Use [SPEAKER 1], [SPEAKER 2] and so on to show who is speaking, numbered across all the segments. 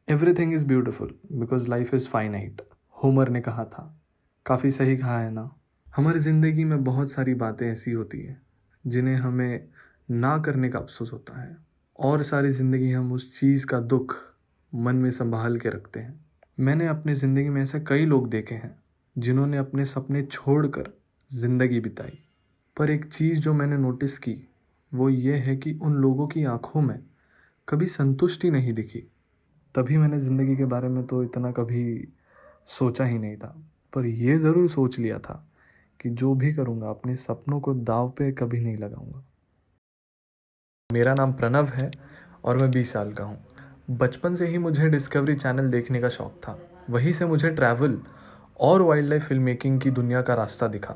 [SPEAKER 1] Everything is beautiful because life is finite, Homer ने कहा था। काफ़ी सही कहा है ना। हमारी ज़िंदगी में बहुत सारी बातें ऐसी होती हैं जिन्हें हमें ना करने का अफसोस होता है, और सारी ज़िंदगी हम उस चीज़ का दुख मन में संभाल के रखते हैं। मैंने अपनी ज़िंदगी में ऐसे कई लोग देखे हैं जिन्होंने अपने सपने छोड़कर ज़िंदगी बिताई, पर एक चीज़ जो मैंने नोटिस की वो ये है कि उन लोगों की आंखों में कभी संतुष्टि नहीं दिखी। तभी मैंने ज़िंदगी के बारे में तो इतना कभी सोचा ही नहीं था, पर ये ज़रूर सोच लिया था कि जो भी करूँगा अपने सपनों को दाव पे कभी नहीं लगाऊंगा। मेरा नाम प्रणव है और मैं 20 साल का हूँ। बचपन से ही मुझे डिस्कवरी चैनल देखने का शौक़ था। वहीं से मुझे ट्रैवल और वाइल्ड लाइफ फिल्म मेकिंग की दुनिया का रास्ता दिखा।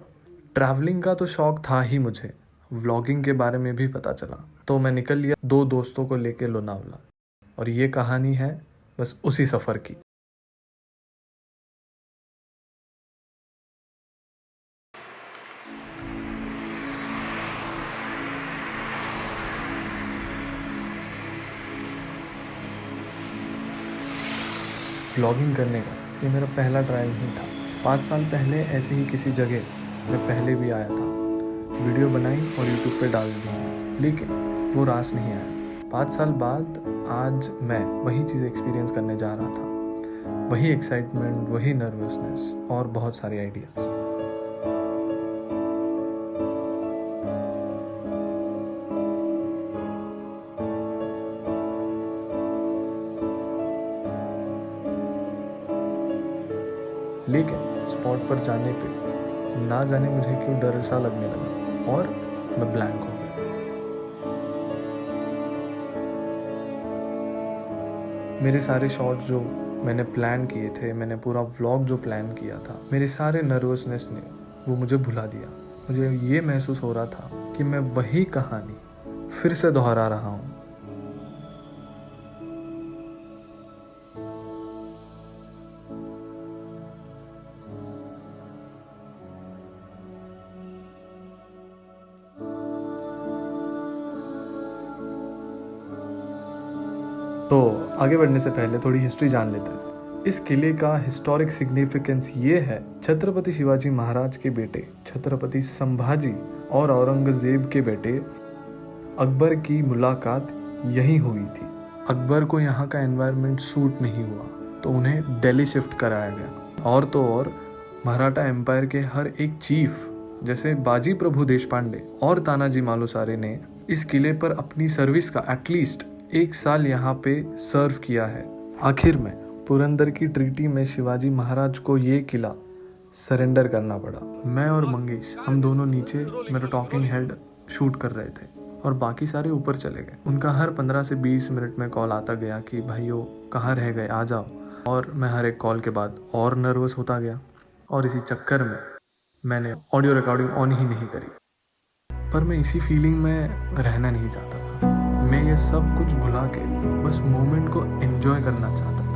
[SPEAKER 1] ट्रैवलिंग का तो शौक़ था ही मुझे, व्लॉगिंग के बारे में भी पता चला, तो मैं निकल लिया 2 दोस्तों को लेकर लोनावला। और ये कहानी है बस उसी सफ़र की। व्लॉगिंग करने का ये मेरा पहला ट्रायल नहीं था। 5 साल पहले ऐसे ही किसी जगह मैं पहले भी आया था, वीडियो बनाई और यूट्यूब पे डाल दी, लेकिन वो रास नहीं आया। 5 साल बाद आज मैं वही चीज़ एक्सपीरियंस करने जा रहा था, वही एक्साइटमेंट, वही नर्वसनेस और बहुत सारे आइडियाज़। लेकिन स्पॉट पर जाने पे ना जाने मुझे क्यों डर सा लगने लगा और मैं ब्लैंक हो गया। मेरे सारे शॉट्स जो मैंने प्लान किए थे, मैंने पूरा व्लॉग जो प्लान किया था, मेरे सारे नर्वसनेस ने वो मुझे भुला दिया। मुझे ये महसूस हो रहा था कि मैं वही कहानी फिर से दोहरा रहा हूँ। तो आगे बढ़ने से पहले थोड़ी हिस्ट्री जान लेते हैं। इस किले का हिस्टोरिक सिग्निफिकेंस ये है, छत्रपति शिवाजी महाराज के बेटे छत्रपति संभाजी और औरंगजेब के बेटे अकबर की मुलाकात यहीं हुई थी। अकबर को यहाँ का एनवायरनमेंट सूट नहीं हुआ तो उन्हें दिल्ली शिफ्ट कराया गया। और तो और मराठा एम्पायर के हर एक चीफ जैसे बाजी प्रभु देशपांडे और तानाजी मालुसरे ने इस किले पर अपनी सर्विस का एटलीस्ट 1 साल यहाँ पे सर्व किया है। आखिर में पुरंदर की ट्रीटी में शिवाजी महाराज को ये किला सरेंडर करना पड़ा। मैं और मंगेश हम दोनों नीचे मेरा टॉकिंग हेड शूट कर रहे थे और बाकी सारे ऊपर चले गए। उनका हर 15 से 20 मिनट में कॉल आता गया कि भाइयों कहाँ रह गए, आ जाओ। और मैं हर एक कॉल के बाद और नर्वस होता गया और इसी चक्कर में मैंने ऑडियो रिकॉर्डिंग ऑन ही नहीं करी। पर मैं इसी फीलिंग में रहना नहीं चाहता था। मैं ये सब कुछ भुला के बस मोमेंट को एंजॉय करना चाहता था।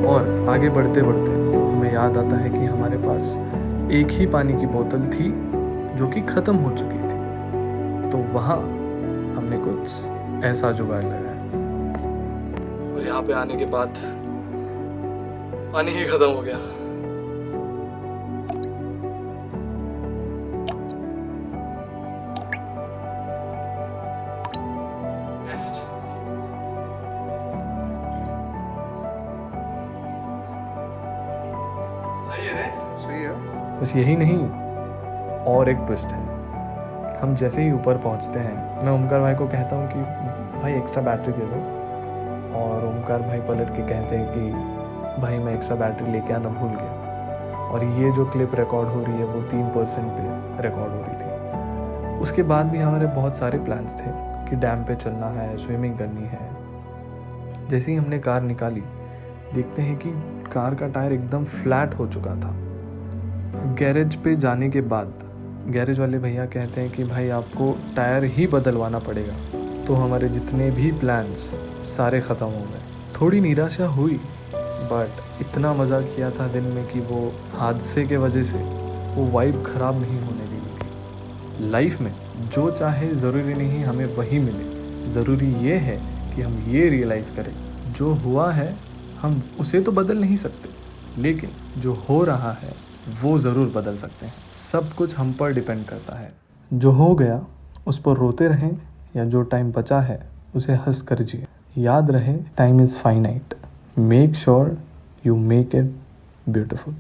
[SPEAKER 1] और आगे बढ़ते बढ़ते हमें याद आता है कि हमारे पास एक ही पानी की बोतल थी जो कि ख़त्म हो चुकी थी। तो वहाँ हमने कुछ ऐसा जुगाड़ लगाया और यहाँ पे आने के बाद पानी ही ख़त्म हो गया।
[SPEAKER 2] सही है।
[SPEAKER 1] बस यही नहीं, और एक ट्विस्ट है। हम जैसे ही ऊपर पहुंचते हैं, मैं ओमकार भाई को कहता हूँ कि भाई एक्स्ट्रा बैटरी दे दो, और ओमकार भाई पलट के कहते हैं कि भाई मैं एक्स्ट्रा बैटरी लेके आना भूल गया। और ये जो क्लिप रिकॉर्ड हो रही है वो 3% पे रिकॉर्ड हो रही थी। उसके बाद भी हमारे बहुत सारे प्लान्स थे कि डैम पे चलना है, स्विमिंग करनी है। जैसे ही हमने कार निकाली, देखते हैं कि कार का टायर एकदम फ्लैट हो चुका था। गैरेज पे जाने के बाद गैरेज वाले भैया कहते हैं कि भाई आपको टायर ही बदलवाना पड़ेगा। तो हमारे जितने भी प्लान्स सारे ख़त्म हो गए। थोड़ी निराशा हुई, बट इतना मज़ा किया था दिन में कि वो हादसे के वजह से वो वाइब ख़राब नहीं होने देनी थी। लाइफ में जो चाहे ज़रूरी नहीं हमें वही मिले। ज़रूरी ये है कि हम ये रियलाइज़ करें, जो हुआ है हम उसे तो बदल नहीं सकते, लेकिन जो हो रहा है वो ज़रूर बदल सकते हैं। सब कुछ हम पर डिपेंड करता है। जो हो गया उस पर रोते रहें, या जो टाइम बचा है उसे हंस कर जिए। याद रहे, time is finite. Make sure you make it beautiful.